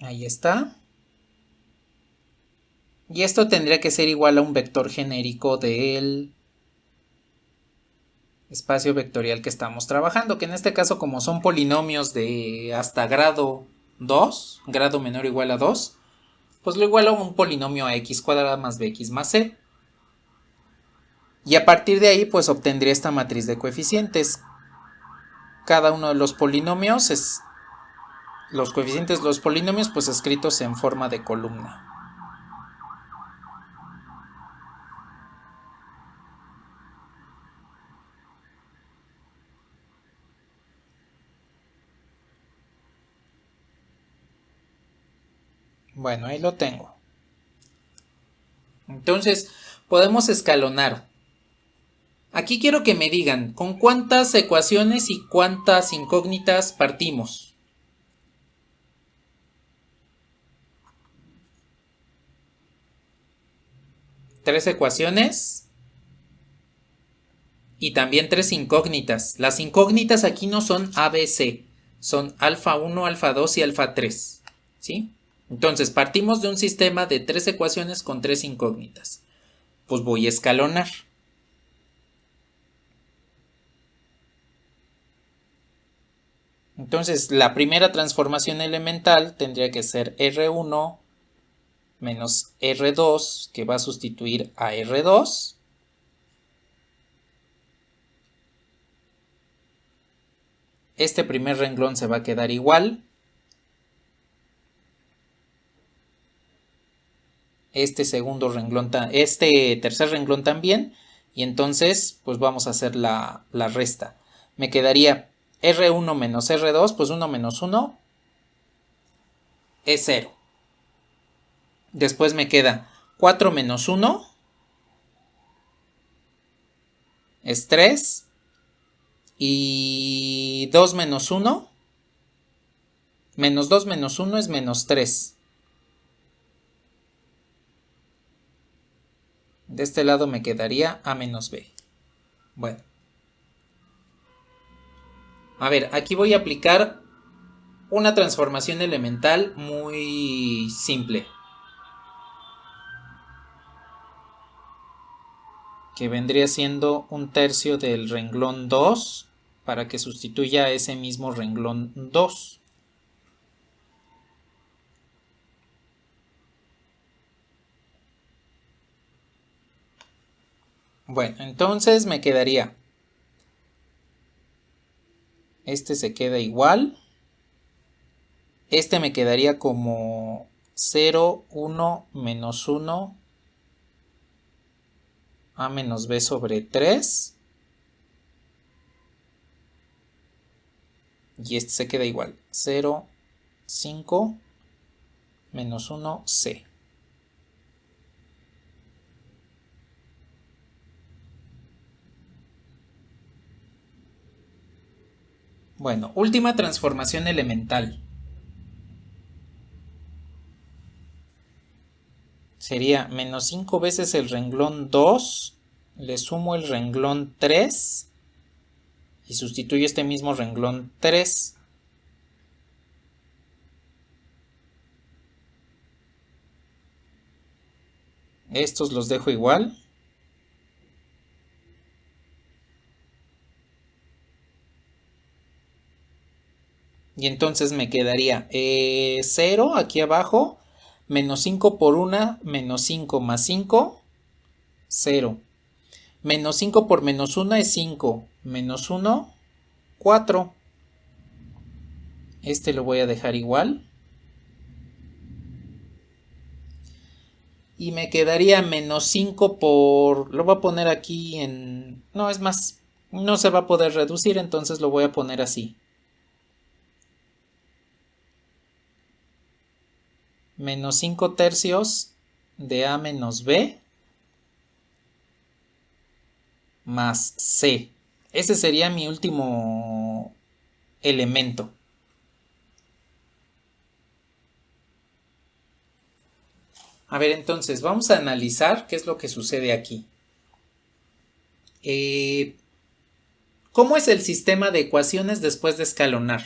Ahí está. Y esto tendría que ser igual a un vector genérico del espacio vectorial que estamos trabajando, que en este caso como son polinomios de hasta grado 2, grado menor o igual a 2, pues lo igualo a un polinomio a x cuadrada más bx más c. Y a partir de ahí pues obtendría esta matriz de coeficientes. Cada uno de los polinomios es los coeficientes de los polinomios pues escritos en forma de columna. Bueno, ahí lo tengo. Entonces, podemos escalonar. Aquí quiero que me digan con cuántas ecuaciones y cuántas incógnitas partimos. Tres ecuaciones y también tres incógnitas. Las incógnitas aquí no son A, B, C, son alfa 1, alfa 2 y alfa 3, ¿sí? Entonces partimos de un sistema de tres ecuaciones con tres incógnitas. Pues voy a escalonar. Entonces la primera transformación elemental tendría que ser R1 menos R2, que va a sustituir a R2. Este primer renglón se va a quedar igual. Este tercer renglón también. Y entonces pues vamos a hacer la resta. Me quedaría R1 menos R2, pues 1 menos 1 es 0. Después me queda 4 menos 1 es 3. Y 2 menos 1, menos 2 menos 1 es menos 3. De este lado me quedaría A menos B. Bueno. A ver, aquí voy a aplicar una transformación elemental muy simple. Que vendría siendo un tercio del renglón 2 para que sustituya a ese mismo renglón 2. Bueno, entonces me quedaría. Este se queda igual. Este me quedaría como 0, 1, menos 1, A menos B sobre 3. Y este se queda igual. 0, 5, menos 1, C. Bueno, última transformación elemental. Sería menos 5 veces el renglón 2. Le sumo el renglón 3. Y sustituyo este mismo renglón 3. Estos los dejo igual. Y entonces me quedaría 0 aquí abajo. Menos 5 por 1, menos 5 más 5, 0. Menos 5 por menos 1 es 5. Menos 1, 4. Este lo voy a dejar igual. Y me quedaría menos 5 por... Lo voy a poner aquí en... No, es más, no se va a poder reducir, entonces lo voy a poner así. Menos 5 tercios de A menos B más C. Ese sería mi último elemento. A ver, entonces, vamos a analizar qué es lo que sucede aquí. ¿Cómo es el sistema de ecuaciones después de escalonar?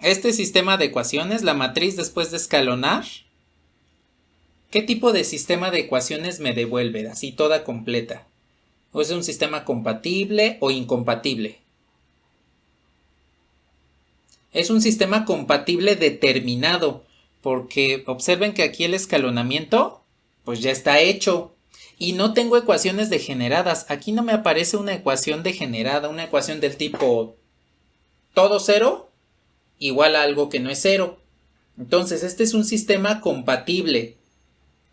Este sistema de ecuaciones, la matriz después de escalonar, ¿qué tipo de sistema de ecuaciones me devuelve? Así toda completa. ¿O es un sistema compatible o incompatible? Es un sistema compatible determinado, porque observen que aquí el escalonamiento pues ya está hecho y no tengo ecuaciones degeneradas. Aquí no me aparece una ecuación degenerada, una ecuación del tipo todo cero igual a algo que no es cero. Entonces este es un sistema compatible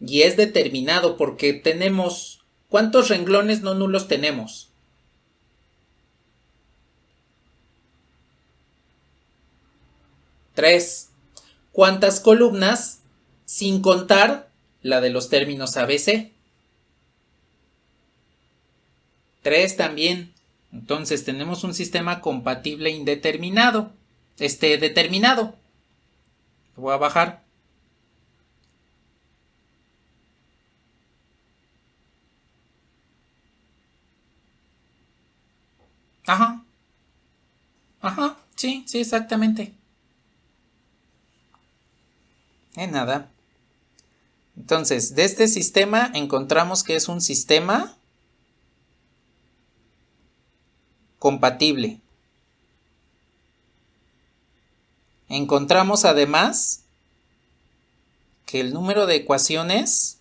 y es determinado porque tenemos... ¿Cuántos renglones no nulos tenemos? 3. ¿Cuántas columnas sin contar la de los términos ABC? 3 también. Entonces tenemos un sistema compatible indeterminado. Determinado. Lo voy a bajar. Ajá. Ajá. Sí, sí, exactamente. Nada. Entonces, de este sistema encontramos que es un sistema compatible. Encontramos además que el número de ecuaciones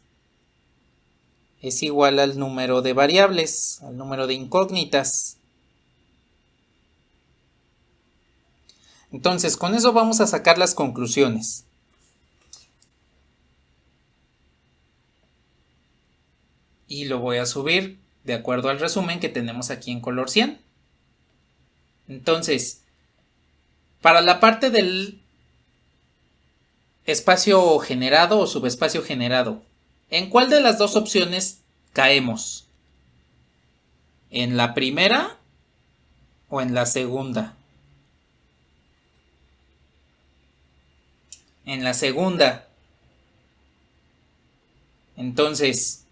es igual al número de variables, al número de incógnitas. Entonces, con eso vamos a sacar las conclusiones. Y lo voy a subir de acuerdo al resumen que tenemos aquí en color 100. Entonces, para la parte del espacio generado o subespacio generado, ¿en cuál de las dos opciones caemos? ¿En la primera o en la segunda? En la segunda. Entonces,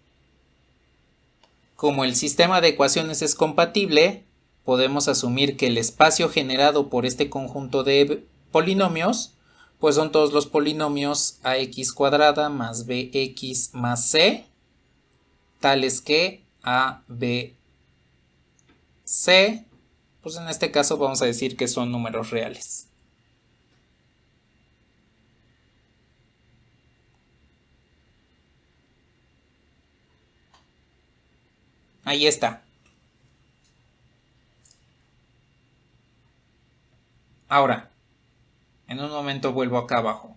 como el sistema de ecuaciones es compatible, podemos asumir que el espacio generado por este conjunto de polinomios, pues son todos los polinomios ax cuadrada más bx más c, tales que a, b, c, pues en este caso vamos a decir que son números reales. Ahí está. Ahora, en un momento vuelvo acá abajo.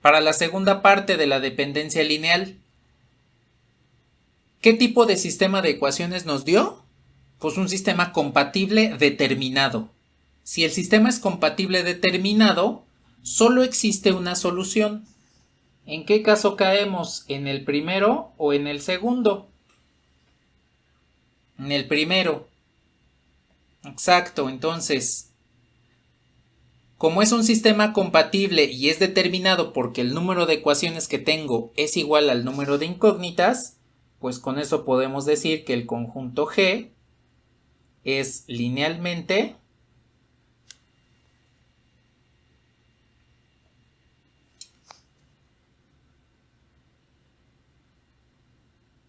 Para la segunda parte de la dependencia lineal, ¿qué tipo de sistema de ecuaciones nos dio? Pues un sistema compatible determinado. Si el sistema es compatible determinado, solo existe una solución. ¿En qué caso caemos? ¿En el primero o en el segundo? En el primero. Exacto, entonces, como es un sistema compatible y es determinado porque el número de ecuaciones que tengo es igual al número de incógnitas, pues con eso podemos decir que el conjunto G es linealmente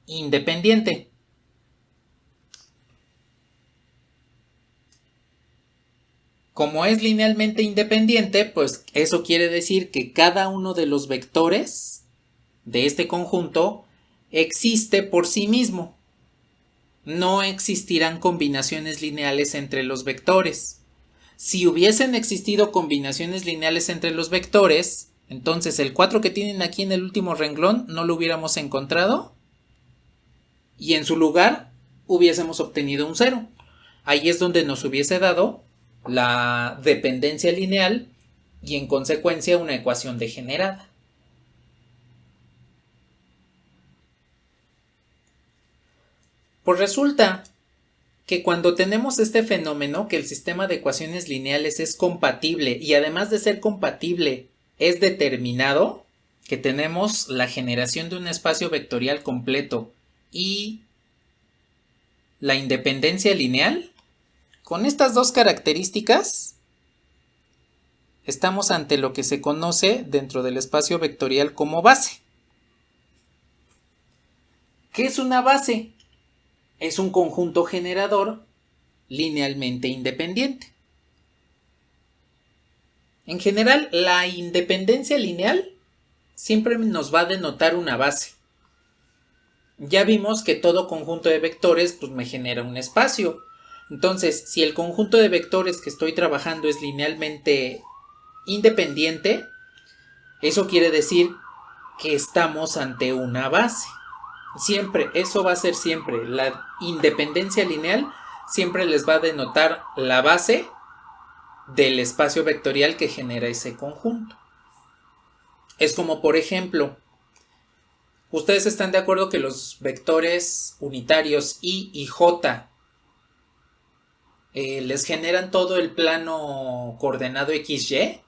independiente. Como es linealmente independiente, pues eso quiere decir que cada uno de los vectores de este conjunto existe por sí mismo. No existirán combinaciones lineales entre los vectores. Si hubiesen existido combinaciones lineales entre los vectores, entonces el 4 que tienen aquí en el último renglón no lo hubiéramos encontrado y en su lugar hubiésemos obtenido un 0. Ahí es donde nos hubiese dado la dependencia lineal y en consecuencia una ecuación degenerada. Pues resulta que cuando tenemos este fenómeno, que el sistema de ecuaciones lineales es compatible y además de ser compatible es determinado, que tenemos la generación de un espacio vectorial completo y la independencia lineal, con estas dos características estamos ante lo que se conoce dentro del espacio vectorial como base. ¿Qué es una base? Es un conjunto generador linealmente independiente. En general, la independencia lineal siempre nos va a denotar una base. Ya vimos que todo conjunto de vectores pues me genera un espacio. Entonces, si el conjunto de vectores que estoy trabajando es linealmente independiente, eso quiere decir que estamos ante una base. Siempre, eso va a ser siempre. La independencia lineal siempre les va a denotar la base del espacio vectorial que genera ese conjunto. Es como, por ejemplo, ¿ustedes están de acuerdo que los vectores unitarios I y J les generan todo el plano coordenado XY?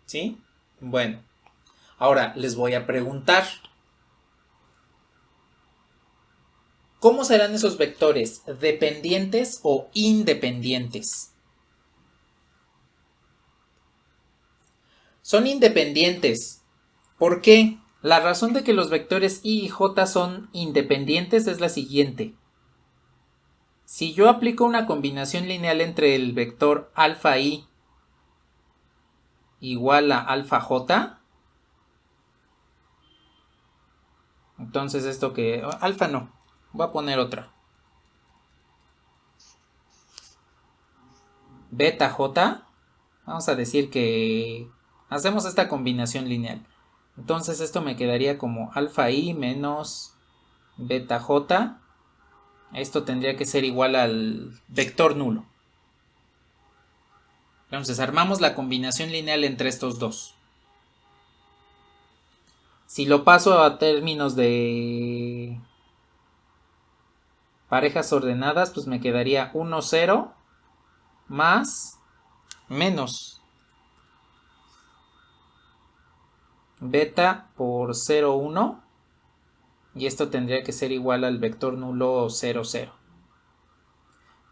¿Sí? Bueno, ahora les voy a preguntar, ¿cómo serán esos vectores? ¿Dependientes o independientes? Son independientes. ¿Por qué? La razón de que los vectores I y J son independientes es la siguiente. Si yo aplico una combinación lineal entre el vector alfa I igual a alfa J, entonces esto que... alfa no. Voy a poner otra. Beta J. Vamos a decir que hacemos esta combinación lineal. Entonces esto me quedaría como alfa I menos beta J. Esto tendría que ser igual al vector nulo. Entonces armamos la combinación lineal entre estos dos. Si lo paso a términos de parejas ordenadas, pues me quedaría 1, 0 más menos beta por 0, 1. Y esto tendría que ser igual al vector nulo 0, 0.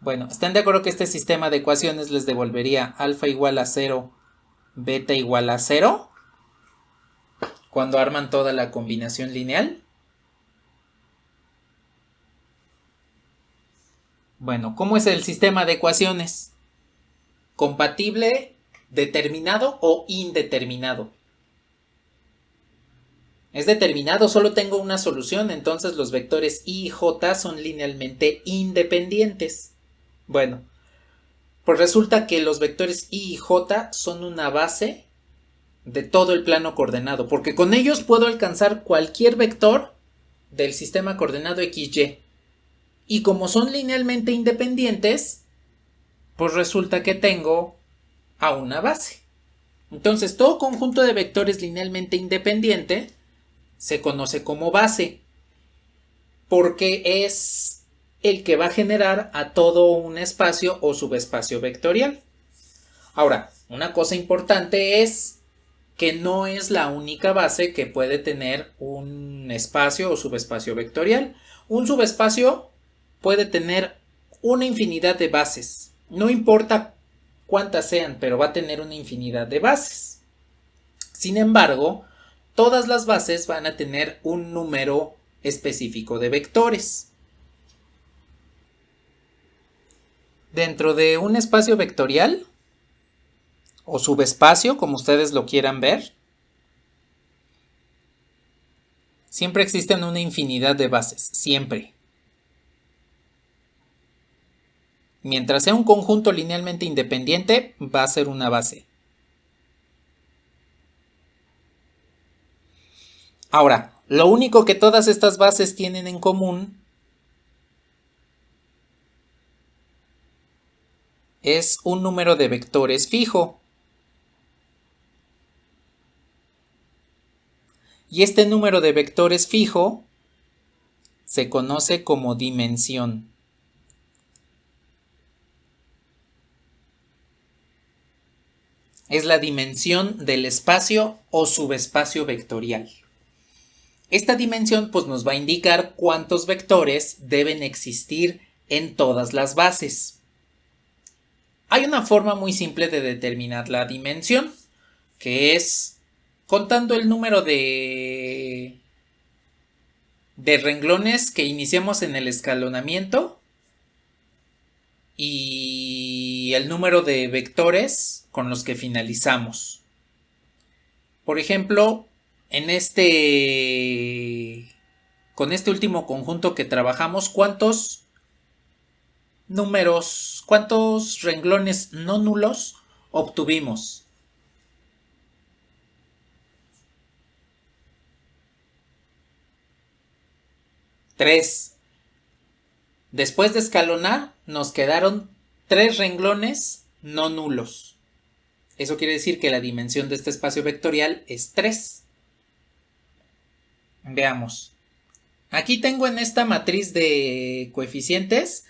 Bueno, ¿están de acuerdo que este sistema de ecuaciones les devolvería alfa igual a 0, beta igual a 0? Cuando arman toda la combinación lineal. Bueno, ¿cómo es el sistema de ecuaciones? ¿Compatible, determinado o indeterminado? Es determinado, solo tengo una solución, entonces los vectores I y J son linealmente independientes. Bueno, pues resulta que los vectores I y J son una base de todo el plano coordenado, porque con ellos puedo alcanzar cualquier vector del sistema coordenado XY. Y como son linealmente independientes, pues resulta que tengo a una base. Entonces, todo conjunto de vectores linealmente independiente se conoce como base, porque es el que va a generar a todo un espacio o subespacio vectorial. Ahora, una cosa importante es que no es la única base que puede tener un espacio o subespacio vectorial. Un subespacio puede tener una infinidad de bases. No importa cuántas sean, pero va a tener una infinidad de bases. Sin embargo, todas las bases van a tener un número específico de vectores. Dentro de un espacio vectorial, o subespacio, como ustedes lo quieran ver, siempre existen una infinidad de bases, siempre. Mientras sea un conjunto linealmente independiente, va a ser una base. Ahora, lo único que todas estas bases tienen en común es un número de vectores fijo. Y este número de vectores fijo se conoce como dimensión. Es la dimensión del espacio o subespacio vectorial. Esta dimensión pues nos va a indicar cuántos vectores deben existir en todas las bases. Hay una forma muy simple de determinar la dimensión, que es contando el número de renglones que iniciemos en el escalonamiento y el número de vectores con los que finalizamos. Por ejemplo, con este último conjunto que trabajamos, ¿cuántos renglones no nulos obtuvimos? 3. Después de escalonar, nos quedaron 3 renglones no nulos. Eso quiere decir que la dimensión de este espacio vectorial es 3. Veamos. Aquí tengo en esta matriz de coeficientes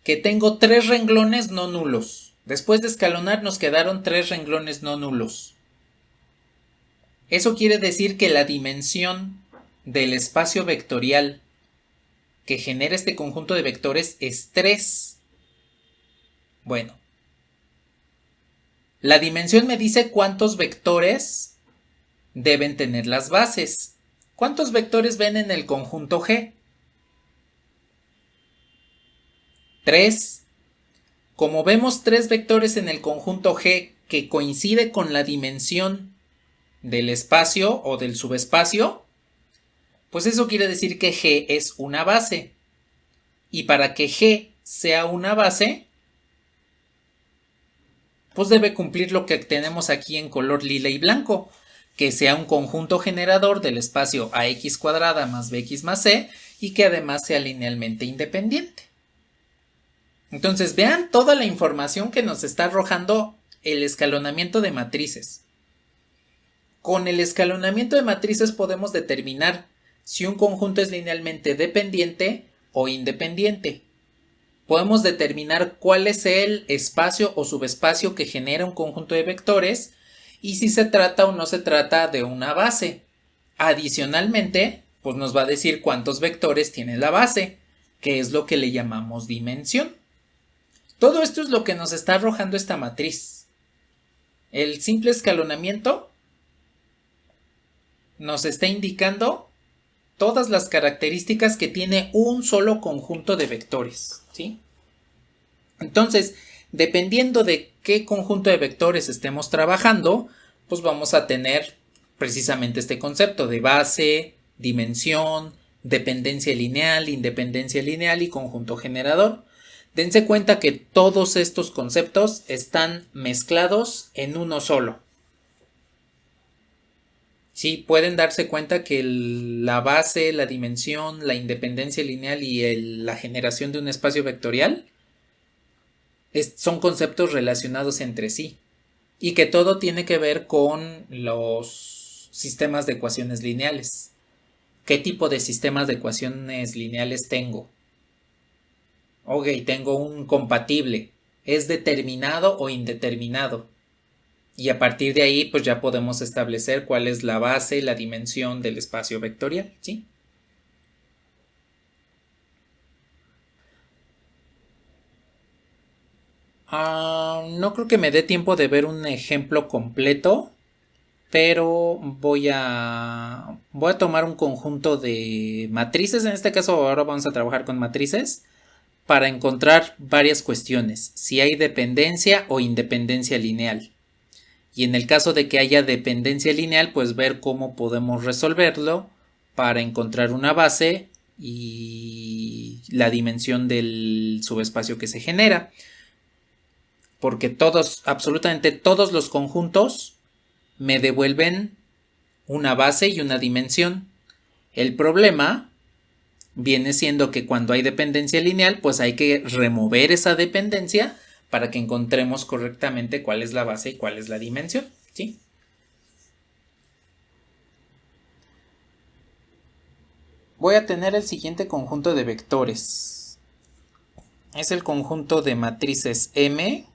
que tengo 3 renglones no nulos. Después de escalonar nos quedaron 3 renglones no nulos. Eso quiere decir que la dimensión del espacio vectorial que genera este conjunto de vectores es 3. Bueno, la dimensión me dice cuántos vectores deben tener las bases. ¿Cuántos vectores ven en el conjunto G? 3. Como vemos 3 vectores en el conjunto G que coincide con la dimensión del espacio o del subespacio, pues eso quiere decir que G es una base. Y para que G sea una base, pues debe cumplir lo que tenemos aquí en color lila y blanco, que sea un conjunto generador del espacio ax cuadrada más bx más c y que además sea linealmente independiente. Entonces vean toda la información que nos está arrojando el escalonamiento de matrices. Con el escalonamiento de matrices podemos determinar si un conjunto es linealmente dependiente o independiente. Podemos determinar cuál es el espacio o subespacio que genera un conjunto de vectores y si se trata o no se trata de una base. Adicionalmente, pues nos va a decir cuántos vectores tiene la base, que es lo que le llamamos dimensión. Todo esto es lo que nos está arrojando esta matriz. El simple escalonamiento nos está indicando todas las características que tiene un solo conjunto de vectores, ¿sí? Entonces, dependiendo de qué conjunto de vectores estemos trabajando, pues vamos a tener precisamente este concepto de base, dimensión, dependencia lineal, independencia lineal y conjunto generador. Dense cuenta que todos estos conceptos están mezclados en uno solo. Sí, pueden darse cuenta que la base, la dimensión, la independencia lineal y la generación de un espacio vectorial son conceptos relacionados entre sí y que todo tiene que ver con los sistemas de ecuaciones lineales. ¿Qué tipo de sistemas de ecuaciones lineales tengo? Ok, tengo un compatible. ¿Es determinado o indeterminado? Y a partir de ahí, pues ya podemos establecer cuál es la base, la dimensión del espacio vectorial, ¿sí? No creo que me dé tiempo de ver un ejemplo completo, pero voy a tomar un conjunto de matrices. En este caso, ahora vamos a trabajar con matrices para encontrar varias cuestiones, si hay dependencia o independencia lineal. Y en el caso de que haya dependencia lineal, pues ver cómo podemos resolverlo para encontrar una base y la dimensión del subespacio que se genera. Porque absolutamente todos los conjuntos me devuelven una base y una dimensión. El problema viene siendo que cuando hay dependencia lineal, pues hay que remover esa dependencia para que encontremos correctamente cuál es la base y cuál es la dimensión, ¿sí? Voy a tener el siguiente conjunto de vectores. Es el conjunto de matrices M.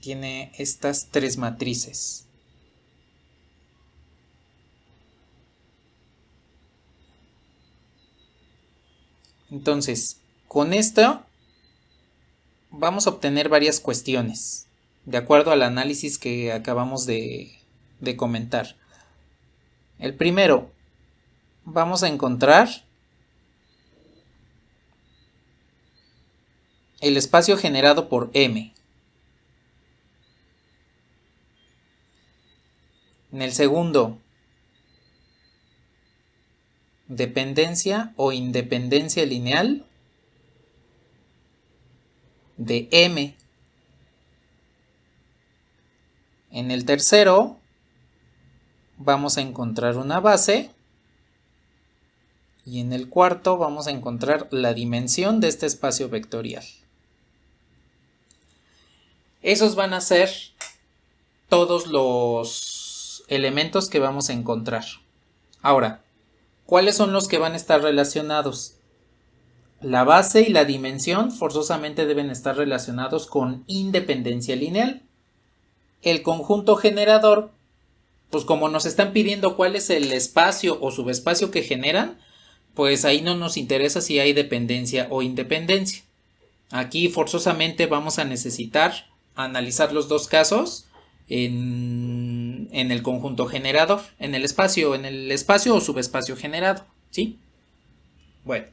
Tiene estas tres matrices. Entonces, con esto vamos a obtener varias cuestiones, de acuerdo al análisis que acabamos de comentar. El primero, vamos a encontrar el espacio generado por M. En el segundo, dependencia o independencia lineal de M. En el tercero, vamos a encontrar una base. Y en el cuarto vamos a encontrar la dimensión de este espacio vectorial. Esos van a ser todos los elementos que vamos a encontrar. Ahora, ¿cuáles son los que van a estar relacionados? La base y la dimensión forzosamente deben estar relacionados con independencia lineal. El conjunto generador, pues como nos están pidiendo cuál es el espacio o subespacio que generan, pues ahí no nos interesa si hay dependencia o independencia. Aquí forzosamente vamos a necesitar analizar los dos casos en en el conjunto generador, en el espacio o subespacio generado, ¿sí? Bueno.